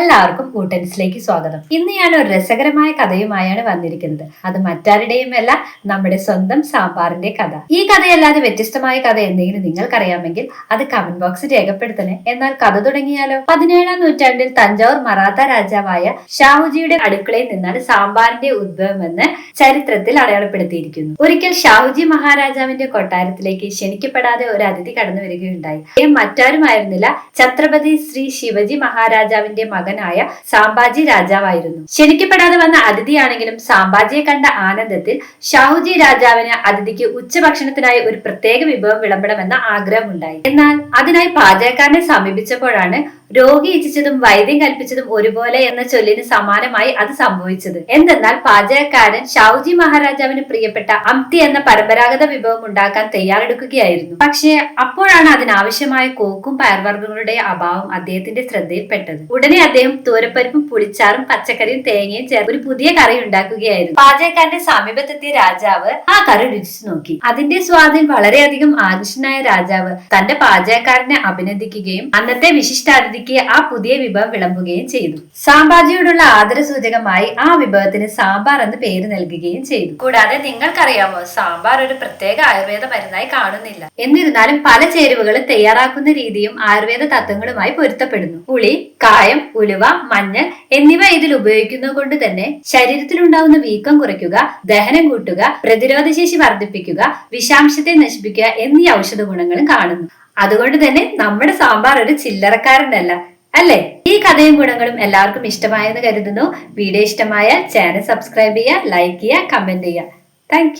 എല്ലാവർക്കും കൂട്ടൻസിലേക്ക് സ്വാഗതം. ഇന്ന് ഞാൻ ഒരു രസകരമായ കഥയുമായാണ് വന്നിരിക്കുന്നത്. അത് മറ്റാരുടെയുമല്ല, നമ്മുടെ സ്വന്തം സാമ്പാറിന്റെ കഥ. ഈ കഥയല്ലാതെ വ്യത്യസ്തമായ കഥ എന്തെങ്കിലും നിങ്ങൾക്കറിയാമെങ്കിൽ അത് കമന്റ് ബോക്സിൽ രേഖപ്പെടുത്തണേ. എന്നാൽ കഥ തുടങ്ങിയാലോ? 17-ാം നൂറ്റാണ്ടിൽ തഞ്ചാവൂർ മറാത്ത രാജാവായ ഷാഹുജിയുടെ അടുക്കളയിൽ നിന്നാണ് സാമ്പാറിന്റെ ഉദ്ഭവമെന്ന് ചരിത്രത്തിൽ അടയാളപ്പെടുത്തിയിരിക്കുന്നു. ഒരിക്കൽ ഷാഹുജി മഹാരാജാവിന്റെ കൊട്ടാരത്തിലേക്ക് ക്ഷണിക്കപ്പെടാതെ ഒരു അതിഥി കടന്നു വരികയുണ്ടായി. മറ്റാരുമായിരുന്നില്ല, ഛത്രപതി ശ്രീ ശിവജി മഹാരാജാവിന്റെ മകനായ സാംബാജി രാജാവായിരുന്നു. ക്ഷണിക്കപ്പെടാതെ വന്ന അതിഥിയാണെങ്കിലും സാംബാജിയെ കണ്ട ആനന്ദത്തിൽ ഷാഹുജി രാജാവിന് അതിഥിക്ക് ഉച്ചഭക്ഷണത്തിനായി ഒരു പ്രത്യേക വിഭവം വിളമ്പണമെന്ന ആഗ്രഹമുണ്ടായി. എന്നാൽ അതിനായി പാചകക്കാരനെ സമീപിച്ചപ്പോഴാണ് രോഗി ഇച്ഛിച്ചതും വൈദ്യം കൽപ്പിച്ചതും ഒരുപോലെ എന്ന ചൊല്ലിന് സമാനമായി അത് സംഭവിച്ചത്. എന്തെന്നാൽ പാചകക്കാരൻ ഷാഹുജി മഹാരാജാവിന് പ്രിയപ്പെട്ട അംതി എന്ന പരമ്പരാഗത വിഭവം ഉണ്ടാക്കാൻ തയ്യാറെടുക്കുകയായിരുന്നു. പക്ഷേ അപ്പോഴാണ് അതിനാവശ്യമായ കോക്കും പയർവർഗ്ഗങ്ങളുടെ അഭാവം അദ്ദേഹത്തിന്റെ ശ്രദ്ധയിൽപ്പെട്ടത്. ഉടനെ അദ്ദേഹം തൂരപ്പരിപ്പും പുളിച്ചാറും പച്ചക്കറിയും തേങ്ങയും ചേർത്ത് ഒരു പുതിയ കറി ഉണ്ടാക്കുകയായിരുന്നു. പാചകക്കാരന്റെ സമീപത്തെത്തിയ രാജാവ് ആ കറി രുചിച്ചു നോക്കി. അതിന്റെ സ്വാദിൽ വളരെയധികം ആകർഷനായ രാജാവ് തന്റെ പാചകക്കാരനെ അഭിനന്ദിക്കുകയും അന്നത്തെ വിശിഷ്ടാതിഥിക്ക് ആ പുതിയ വിഭവം വിളമ്പുകയും ചെയ്തു. സാംബാജിയോടുള്ള ആദരസൂചകമായി ആ വിഭവത്തിന് സാമ്പാർ എന്ന് പേര് നൽകുകയും ചെയ്തു. കൂടാതെ നിങ്ങൾക്കറിയാമോ, സാമ്പാർ ഒരു പ്രത്യേക ആയുർവേദ മരുന്നായി കാണുന്നില്ല. എന്നിരുന്നാലും പല ചേരുവകളും തയ്യാറാക്കുന്ന രീതിയും ആയുർവേദ തത്വങ്ങളുമായി പൊരുത്തപ്പെടുന്നു. പുളി, കായം, ഉലുവ, മഞ്ഞൾ എന്നിവ ഇതിൽ ഉപയോഗിക്കുന്നത് കൊണ്ട് തന്നെ ശരീരത്തിലുണ്ടാവുന്ന വീക്കം കുറയ്ക്കുക, ദഹനം കൂട്ടുക, പ്രതിരോധശേഷി വർദ്ധിപ്പിക്കുക, വിഷാംശത്തെ നശിപ്പിക്കുക എന്നീ ഔഷധ ഗുണങ്ങളും കാണുന്നു. അതുകൊണ്ട് തന്നെ നമ്മുടെ സാമ്പാർ ഒരു ചില്ലറക്കാരനല്ല, അല്ലേ? ഈ കഥയും ഗുണങ്ങളും എല്ലാവർക്കും ഇഷ്ടമായെന്ന് കരുതുന്നു. വീഡിയോ ഇഷ്ടമായ ചാനൽ സബ്സ്ക്രൈബ് ചെയ്യുക, ലൈക്ക് ചെയ്യുക, കമന്റ് ചെയ്യുക. താങ്ക്